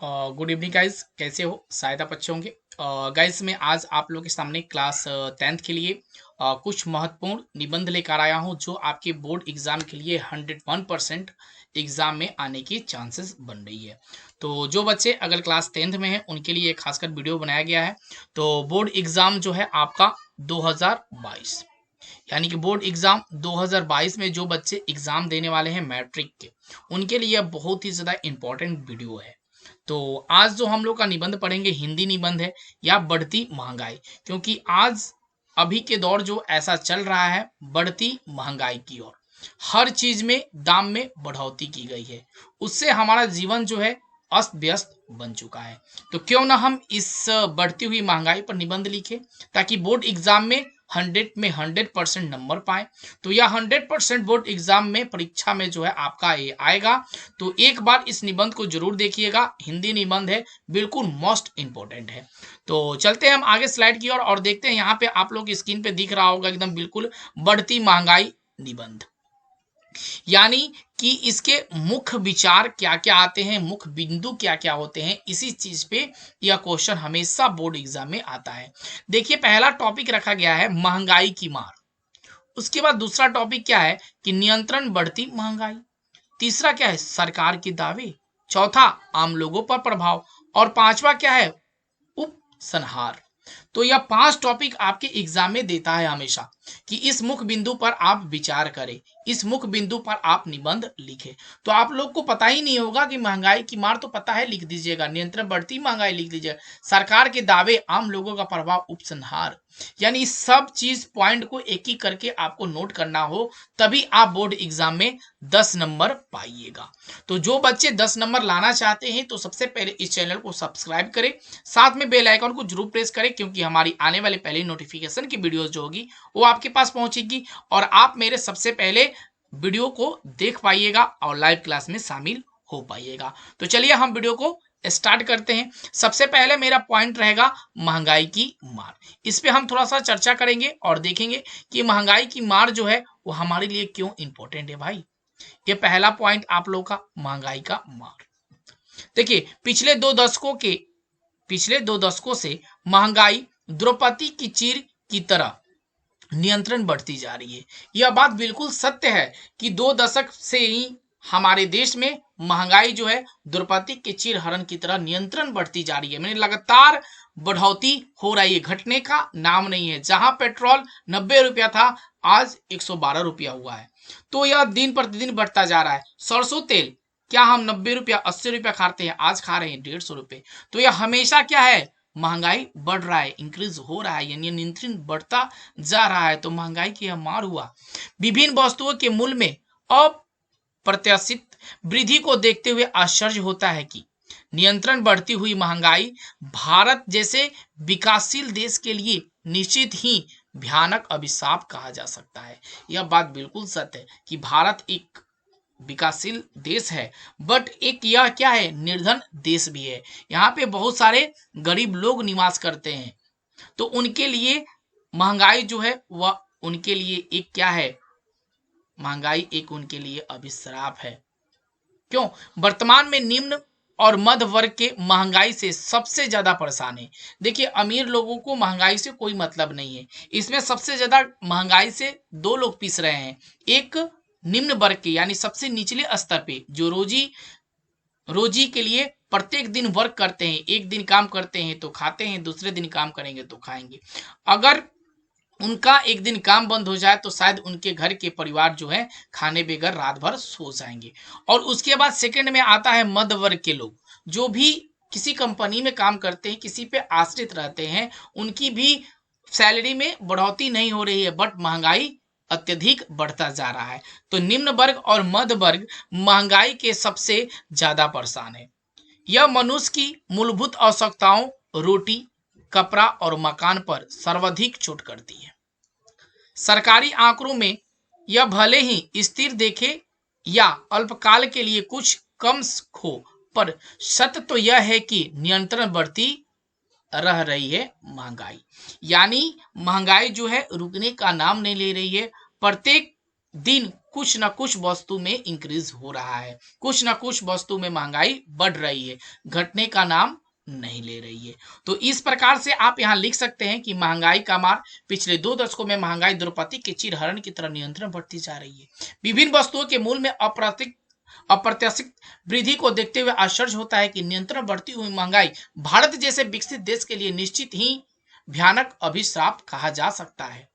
Good evening guys, कैसे हो? शायद आप अच्छे होंगे। गाइस, मैं आज आप लोगों के सामने क्लास 10th के लिए कुछ महत्वपूर्ण निबंध लेकर आया हूं जो आपके बोर्ड एग्जाम के लिए 101% एग्जाम में आने की चांसेस बन रही है। तो जो बच्चे अगर क्लास 10th में हैं उनके लिए खासकर वीडियो बनाया गया है। तो बोर्ड एग्जाम जो है आपका 2022, यानी कि बोर्ड एग्जाम 2022 में जो बच्चे एग्जाम देने वाले हैं मैट्रिक के, उनके लिए बहुत ही ज़्यादा इंपॉर्टेंट वीडियो है। तो आज जो हम लोग का निबंध पढ़ेंगे हिंदी निबंध है या बढ़ती महंगाई, क्योंकि आज अभी के दौर जो ऐसा चल रहा है बढ़ती महंगाई की ओर, हर चीज में दाम में बढ़ोतरी की गई है। उससे हमारा जीवन जो है अस्त व्यस्त बन चुका है। तो क्यों ना हम इस बढ़ती हुई महंगाई पर निबंध लिखें ताकि बोर्ड एग्जाम में 100% नंबर पाए। तो यह 100% बोर्ड एग्जाम में परीक्षा में जो है आपका ये आएगा। तो एक बार इस निबंध को जरूर देखिएगा, हिंदी निबंध है, बिल्कुल मोस्ट इंपॉर्टेंट है। तो चलते हैं हम आगे स्लाइड की ओर और देखते हैं। यहाँ पे आप लोग स्क्रीन पे दिख रहा होगा एकदम बिल्कुल बढ़ती महंगाई निबंध, यानी कि इसके मुख्य विचार क्या क्या आते हैं, मुख्य बिंदु क्या क्या होते हैं, इसी चीज पे यह क्वेश्चन हमेशा बोर्ड एग्जाम में आता है। देखिए, पहला टॉपिक रखा गया है महंगाई की मार। उसके बाद दूसरा टॉपिक क्या है कि नियंत्रण बढ़ती महंगाई। तीसरा क्या है, सरकार के दावे। चौथा, आम लोगों पर प्रभाव। और पांचवा क्या है, उपसंहार। तो यह 5 टॉपिक आपके एग्जाम में देता है हमेशा कि इस मुख्य बिंदु पर आप विचार करें, इस मुख्य बिंदु पर आप निबंध लिखें। तो आप लोग को पता ही नहीं होगा कि महंगाई की मार तो पता है, लिख दीजिएगा। नियंत्रण बढ़ती महंगाई लिख दीजिएगा। सरकार के दावे, आम लोगों का प्रभाव, उपसंहार। यानी सब चीज पॉइंट को एक ही करके आपको नोट करना हो, तभी आप बोर्ड एग्जाम में 10 नंबर पाइएगा। तो जो बच्चे 10 नंबर लाना चाहते हैं तो सबसे पहले इस चैनल को सब्सक्राइब करें, साथ में बेल आइकन को जरूर प्रेस करें, क्योंकि हमारी आने वाले पहले नोटिफिकेशन की वीडियोस जो होगी वो आपके पास पहुंचेगी और आप मेरे सबसे पहले वीडियो को देख पाइएगा और लाइव क्लास में शामिल हो पाइएगा। तो चलिए हम वीडियो को स्टार्ट करते हैं। सबसे पहले मेरा पॉइंट रहेगा महंगाई की मार। इस पे हम थोड़ा सा चर्चा करेंगे और देखेंगे कि महंगाई की मार जो है वो हमारे लिए क्यों इंपॉर्टेंट है भाई। ये पहला पॉइंट आप लोग का, महंगाई का मार। देखिए, पिछले दो दशकों से महंगाई द्रौपदी की चीर की तरह नियंत्रण बढ़ती जा रही है। यह बात बिल्कुल सत्य है कि 2 दशक से ही हमारे देश में महंगाई जो है द्रौपदी के चीर हरण की तरह नियंत्रण बढ़ती जा रही है। मैंने लगातार बढ़ोतरी हो रही है, घटने का नाम नहीं है। जहां पेट्रोल 90 रुपया था, आज 112 रुपया हुआ है। तो यह दिन प्रतिदिन बढ़ता जा रहा है। सरसों तेल, क्या हम 90 रुपया 80 रुपया खाते हैं, आज खा रहे हैं 150 रुपये। तो यह हमेशा क्या है, महंगाई बढ़ रहा है, इंक्रीज हो रहा है, यानी नियंत्रण बढ़ता जा रहा है। तो महंगाई की यह मार हुआ। विभिन्न वस्तुओं के मूल्य में अप्रत्याशित वृद्धि को देखते हुए आश्चर्य होता है कि नियंत्रण बढ़ती हुई महंगाई भारत जैसे विकासशील देश के लिए निश्चित ही भयानक अभिशाप कहा जा सकता है। यह बात बिल्कुल सत्य है कि भारत एक विकासशील देश है, बट एक यह क्या है, निर्धन देश भी है। यहाँ पे बहुत सारे गरीब लोग निवास करते हैं। तो उनके लिए महंगाई जो है वह उनके लिए एक क्या है, महंगाई एक उनके लिए अभिश्राप है। क्यों? वर्तमान में निम्न और मध्य वर्ग के महंगाई से सबसे ज्यादा परेशान है। देखिए, अमीर लोगों को महंगाई से कोई मतलब नहीं है। इसमें सबसे ज्यादा महंगाई से दो लोग पिस रहे हैं। एक निम्न वर्ग के, यानी सबसे निचले स्तर पे, जो रोजी के लिए प्रत्येक दिन वर्क करते हैं। एक दिन काम करते हैं तो खाते हैं, दूसरे दिन काम करेंगे तो खाएंगे। अगर उनका एक दिन काम बंद हो जाए तो शायद उनके घर के परिवार जो है खाने बगैर रात भर सो जाएंगे। और उसके बाद सेकंड में आता है मध्य वर्ग के लोग, जो भी किसी कंपनी में काम करते हैं, किसी पे आश्रित रहते हैं। उनकी भी सैलरी में बढ़ोतरी नहीं हो रही है, बट महंगाई अत्यधिक बढ़ता जा रहा है। तो निम्न वर्ग और मध्य वर्ग महंगाई के सबसे ज्यादा परेशान है। यह मनुष्य की मूलभूत आवश्यकताओं, रोटी, कपड़ा और मकान पर सर्वाधिक चोट करती है। सरकारी आंकड़ों में यह भले ही स्थिर देखे या अल्पकाल के लिए कुछ कम हो, पर सत्य तो यह है कि नियंत्रण बढ़ती रह रही है महंगाई। यानी महंगाई जो है रुकने का नाम नहीं ले रही है। प्रत्येक दिन कुछ ना कुछ वस्तु में इंक्रीज हो रहा है, कुछ ना कुछ वस्तु में महंगाई बढ़ रही है, घटने का नाम नहीं ले रही है। तो इस प्रकार से आप यहाँ लिख सकते हैं कि महंगाई का मार, पिछले 2 दशकों में महंगाई द्रौपदी के चिरहरण की तरह नियंत्रण बढ़ती जा रही है। विभिन्न वस्तुओं के मूल्य में अप्रत्याशित वृद्धि को देखते हुए आश्चर्य होता है कि नियंत्रण बढ़ती हुई महंगाई भारत जैसे विकसित देश के लिए निश्चित ही भयानक अभिशाप कहा जा सकता है।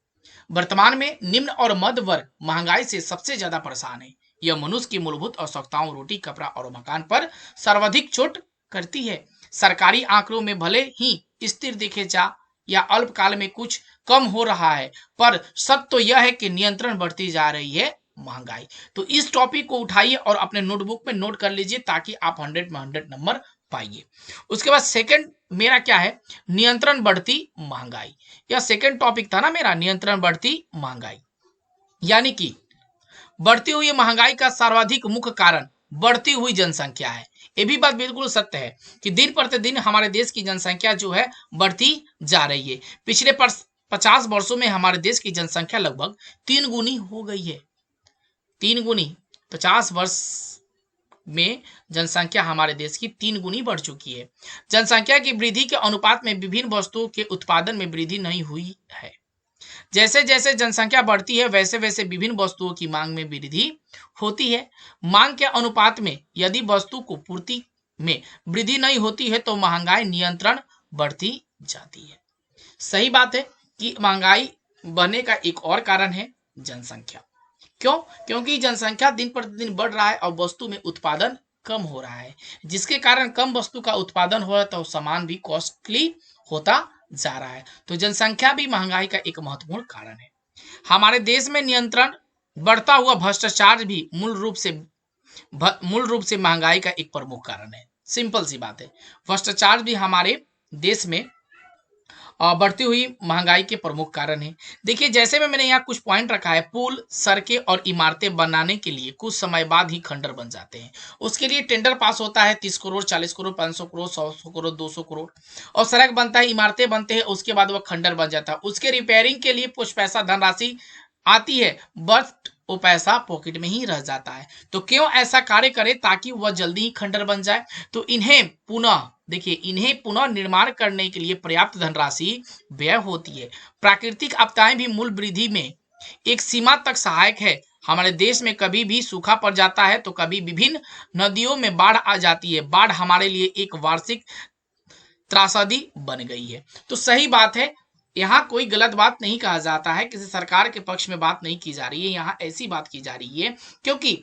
वर्तमान में निम्न और मध्य वर्ग महंगाई से सबसे ज्यादा परेशान है। यह मनुष्य की मूलभूत आवश्यकताओं, रोटी, कपड़ा और मकान पर सर्वाधिक चोट करती है। सरकारी आंकड़ों में भले ही स्थिर दिखे जा या अल्पकाल में कुछ कम हो रहा है, पर सत्य तो यह है कि नियंत्रण बढ़ती जा रही है महंगाई। तो इस टॉपिक को उठाइए और अपने नोटबुक में नोट कर लीजिए ताकि आप 100 में 100 नंबर पाइए। उसके बाद सेकंड मेरा क्या है, नियंत्रण बढ़ती महंगाई। यह सेकंड टॉपिक था ना मेरा, नियंत्रण बढ़ती महंगाई। यानी कि बढ़ती हुई महंगाई का सर्वाधिक मुख्य कारण बढ़ती हुई जनसंख्या है। ये भी बात बिल्कुल सत्य है कि दिन प्रतिदिन हमारे देश की जनसंख्या जो है बढ़ती जा रही है। पिछले 50 वर्षों में हमारे देश की जनसंख्या लगभग 3 गुनी हो गई है। 3 गुनी 50 वर्ष में जनसंख्या हमारे देश की 3 गुनी बढ़ चुकी है। जनसंख्या की वृद्धि के अनुपात में विभिन्न वस्तुओं के उत्पादन में वृद्धि नहीं हुई है। जैसे जैसे जनसंख्या बढ़ती है वैसे वैसे विभिन्न वस्तुओं की मांग में वृद्धि होती है। मांग के अनुपात में यदि वस्तु को पूर्ति में वृद्धि नहीं होती है तो महंगाई नियंत्रण बढ़ती जाती है। सही बात है कि महंगाई बढ़ने का एक और कारण है जनसंख्या। क्यों? क्योंकि जनसंख्या दिन प्रतिदिन बढ़ रहा है और वस्तु में उत्पादन कम हो रहा है, जिसके कारण कम वस्तु का उत्पादन हो रहा है तो सामान भी कॉस्टली होता जा रहा है। तो जनसंख्या भी महंगाई का एक महत्वपूर्ण कारण है। हमारे देश में नियंत्रण बढ़ता हुआ भ्रष्टाचार भी मूल रूप से महंगाई का एक प्रमुख कारण है। सिंपल सी बात है, भ्रष्टाचार भी हमारे देश में बढ़ती हुई महंगाई के प्रमुख कारण है। देखिए जैसे में मैंने यहाँ कुछ पॉइंट रखा है, पुल, सड़कें और इमारतें बनाने के लिए कुछ समय बाद ही खंडर बन जाते हैं। उसके लिए टेंडर पास होता है 30 करोड़, 40 करोड़, 500 करोड़, 100 करोड़, 200 करोड़, और सड़क बनता है, इमारतें बनते हैं, उसके बाद वह खंडर बन जाता है। उसके रिपेयरिंग के लिए कुछ पैसा धनराशि आती है, बट वो पैसा पॉकेट में ही रह जाता है। तो क्यों ऐसा कार्य करे ताकि वह जल्दी ही खंडर बन जाए। तो इन्हें पुनः निर्माण करने के लिए पर्याप्त धनराशि व्यय होती है। प्राकृतिक आपदाएं भी मूल्य वृद्धि में एक सीमा तक सहायक है। हमारे देश में कभी भी सूखा पड़ जाता है तो कभी विभिन्न नदियों में बाढ़ आ जाती है। बाढ़ हमारे लिए एक वार्षिक त्रासदी बन गई है। तो सही बात है, यहाँ कोई गलत बात नहीं कहा जाता है, किसी सरकार के पक्ष में बात नहीं की जा रही है, यहाँ ऐसी बात की जा रही है क्योंकि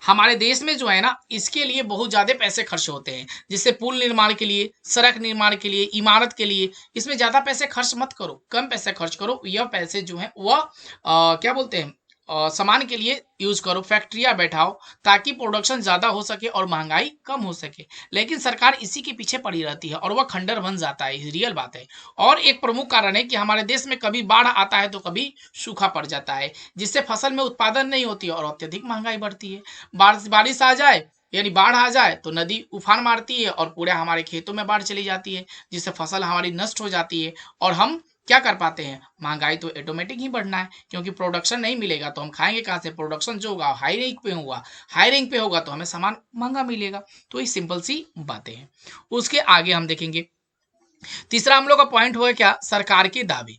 हमारे देश में जो है ना, इसके लिए बहुत ज्यादा पैसे खर्च होते हैं। जिससे पुल निर्माण के लिए, सड़क निर्माण के लिए, इमारत के लिए, इसमें ज्यादा पैसे खर्च मत करो, कम पैसे खर्च करो। यह पैसे जो है वह क्या बोलते हैं, सामान के लिए यूज करो, फैक्ट्रियां बैठाओ ताकि प्रोडक्शन ज्यादा हो सके और महंगाई कम हो सके। लेकिन सरकार इसी के पीछे पड़ी रहती है और वह खंडर बन जाता है, रियल बात है। और एक प्रमुख कारण है कि हमारे देश में कभी बाढ़ आता है तो कभी सूखा पड़ जाता है, जिससे फसल में उत्पादन नहीं होती है और अत्यधिक महंगाई बढ़ती है। बारिश आ जाए यानी बाढ़ आ जाए तो नदी उफान मारती है और पूरे हमारे खेतों में बाढ़ चली जाती है, जिससे फसल हमारी नष्ट हो जाती है और हम क्या कर पाते हैं, महंगाई तो ऑटोमेटिक ही बढ़ना है क्योंकि प्रोडक्शन नहीं मिलेगा तो हम खाएंगे कहाँ से। प्रोडक्शन जो होगा हाई रैंक पे होगा तो हमें सामान महंगा मिलेगा। तो ये सिंपल सी बातें हैं। उसके आगे हम देखेंगे, तीसरा हम लोग का पॉइंट होगा क्या, सरकार के दावे।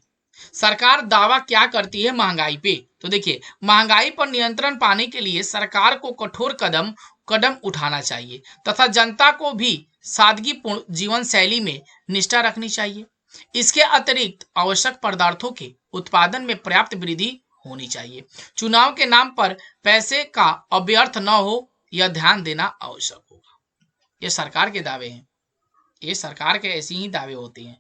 सरकार दावा क्या करती है महंगाई पे। तो देखिए, महंगाई पर नियंत्रण पाने के लिए सरकार को कठोर कदम उठाना चाहिए तथा जनता को भी सादगीपूर्ण जीवन शैली में निष्ठा रखनी चाहिए। इसके अतिरिक्त आवश्यक पदार्थों के उत्पादन में पर्याप्त वृद्धि होनी चाहिए। चुनाव के नाम पर पैसे का अव्यर्थ न हो यह ध्यान देना आवश्यक होगा। ये सरकार के दावे हैं, ये सरकार के ऐसे ही दावे होते हैं।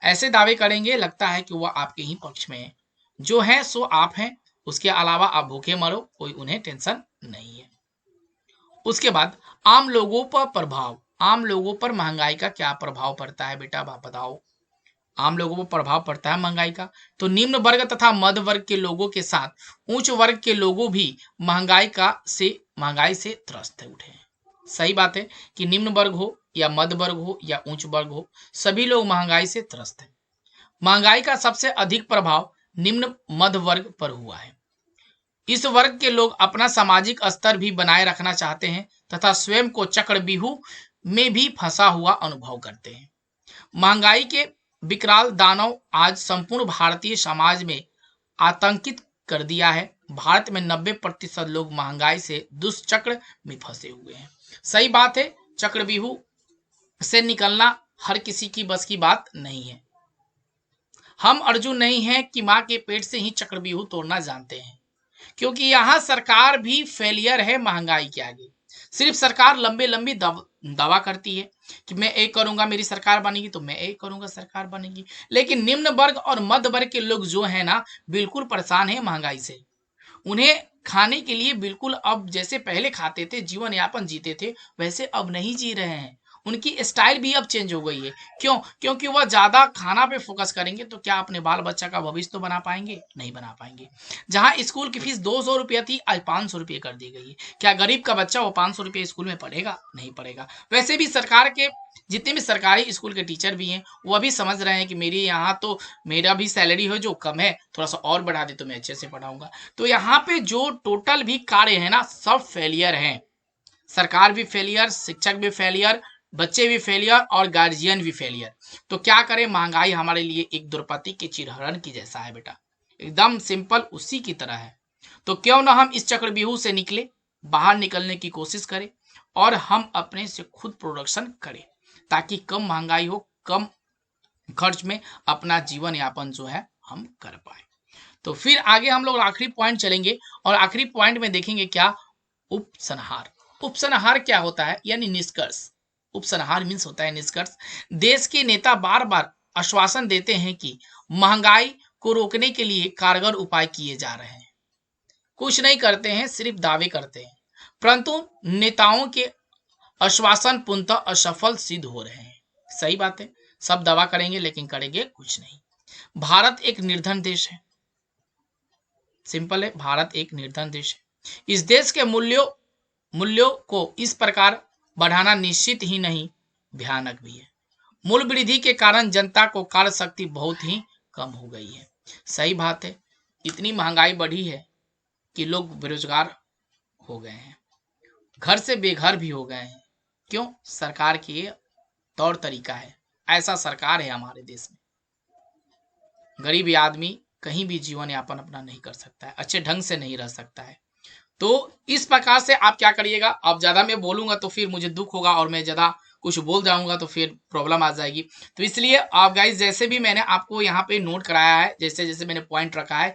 ऐसे दावे करेंगे लगता है कि वह आपके ही पक्ष में है, जो है सो आप हैं, उसके अलावा आप भूखे मरो, कोई उन्हें टेंशन नहीं है। उसके बाद आम लोगों पर प्रभाव, आम लोगों पर महंगाई का क्या प्रभाव पड़ता है बेटा, आप बताओ। आम लोगों पर प्रभाव पड़ता है महंगाई का, तो निम्न वर्ग तथा मध्य वर्ग के लोगों के साथ उच्च वर्ग के लोगों भी महंगाई से त्रस्त उठे हैं। सही बात है कि निम्न वर्ग हो या मध्य वर्ग हो या उच्च वर्ग हो, सभी लोग महंगाई से त्रस्त हैं। महंगाई का सबसे अधिक प्रभाव निम्न मध्य वर्ग पर हुआ है। इस वर्ग के लोग अपना सामाजिक स्तर भी बनाए रखना चाहते हैं तथा स्वयं को चक्रव्यूह में भी फंसा हुआ अनुभव करते हैं। महंगाई के विकराल दानव आज संपूर्ण भारतीय समाज में आतंकित कर दिया है। भारत में 90% लोग महंगाई से दुष्चक्र में फंसे हुए हैं। सही बात है, चक्रव्यूह से निकलना हर किसी की बस की बात नहीं है। हम अर्जुन नहीं हैं कि माँ के पेट से ही चक्रव्यूह तोड़ना जानते हैं, क्योंकि यहाँ सरकार भी फेलियर है महंगाई के आगे। सिर्फ सरकार लंबे लंबी दावा करती है कि मैं एक करूंगा मेरी सरकार बनेगी, तो मैं एक करूंगा सरकार बनेगी, लेकिन निम्न वर्ग और मध्य वर्ग के लोग जो है ना, बिल्कुल परेशान है महंगाई से। उन्हें खाने के लिए बिल्कुल अब जैसे पहले खाते थे, जीवन यापन जीते थे, वैसे अब नहीं जी रहे हैं। उनकी स्टाइल भी अब चेंज हो गई है। क्यों? क्योंकि वह ज्यादा खाना पे फोकस करेंगे तो क्या अपने बाल बच्चा का भविष्य तो बना पाएंगे? नहीं बना पाएंगे। जहां स्कूल की फीस 200 रुपया थी, आज 500 रुपये कर दी गई है। क्या गरीब का बच्चा वो 500 रुपये स्कूल में पढ़ेगा? नहीं पढ़ेगा। वैसे भी सरकार के जितने भी सरकारी स्कूल के टीचर भी हैं, वो अभी समझ रहे हैं कि मेरे यहाँ तो मेरा भी सैलरी है जो कम है, थोड़ा सा और बढ़ा दे तो मैं अच्छे से पढ़ाऊंगा। तो यहाँ पे जो टोटल भी कार्य है ना, सब फेलियर हैं। सरकार भी फेलियर, शिक्षक भी फेलियर, बच्चे भी फेलियर और गार्जियन भी फेलियर। तो क्या करें, महंगाई हमारे लिए एक द्रौपदी के चिरहरण की जैसा है बेटा, एकदम सिंपल उसी की तरह है। तो क्यों ना हम इस चक्रव्यूह से निकले, बाहर निकलने की कोशिश करें और हम अपने से खुद प्रोडक्शन करें, ताकि कम महंगाई हो, कम खर्च में अपना जीवन यापन जो है हम कर पाए। तो फिर आगे हम लोग आखिरी पॉइंट चलेंगे और आखिरी पॉइंट में देखेंगे क्या, उपसंहार। उपसंहार क्या होता है? यानी निष्कर्ष। उपसंहार मीन्स होता है निष्कर्ष। देश के नेता बार बार आश्वासन देते हैं कि महंगाई को रोकने के लिए कारगर उपाय किए जा रहे हैं, कुछ नहीं करते हैं, सिर्फ दावे करते हैं। परंतु नेताओं के आश्वासन पूर्णतः असफल सिद्ध हो रहे हैं। सही बात है, सब दावा करेंगे लेकिन करेंगे कुछ नहीं। भारत एक निर्धन देश है, सिंपल है, भारत एक निर्धन देश है। इस देश के मूल्यों को इस प्रकार बढ़ाना निश्चित ही नहीं, भयानक भी है। मूल्य वृद्धि के कारण जनता को कार्य शक्ति बहुत ही कम हो गई है। सही बात है, इतनी महंगाई बढ़ी है कि लोग बेरोजगार हो गए हैं, घर से बेघर भी हो गए हैं। क्यों? सरकार की ये तौर तरीका है, ऐसा सरकार है हमारे देश में। गरीब आदमी कहीं भी जीवन यापन अपना नहीं कर सकता है, अच्छे ढंग से नहीं रह सकता है। तो इस प्रकार से आप क्या करिएगा, अब ज्यादा मैं बोलूंगा तो फिर मुझे दुख होगा और मैं ज्यादा कुछ बोल जाऊंगा तो फिर प्रॉब्लम आ जाएगी। तो इसलिए आप गाइस, जैसे भी मैंने आपको यहाँ पे नोट कराया है, जैसे जैसे मैंने पॉइंट रखा है,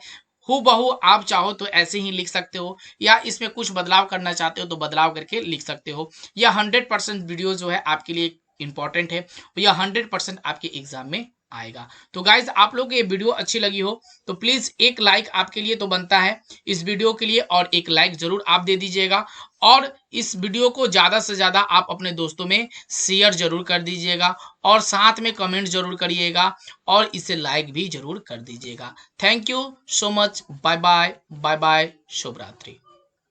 हूबहू आप चाहो तो ऐसे ही लिख सकते हो, या इसमें कुछ बदलाव करना चाहते हो तो बदलाव करके लिख सकते हो। यह 100% वीडियो जो है आपके लिए इंपॉर्टेंट है, यह 100% आपके एग्जाम में आएगा। तो गाइज, आप लोग ये वीडियो अच्छी लगी हो तो प्लीज एक लाइक आपके लिए तो बनता है इस वीडियो के लिए, और एक लाइक जरूर आप दे दीजिएगा। और इस वीडियो को ज्यादा से ज्यादा आप अपने दोस्तों में शेयर जरूर कर दीजिएगा, और साथ में कमेंट जरूर करिएगा, और इसे लाइक भी जरूर कर दीजिएगा। Thank you so much. Bye bye, bye bye, शुभ रात्रि।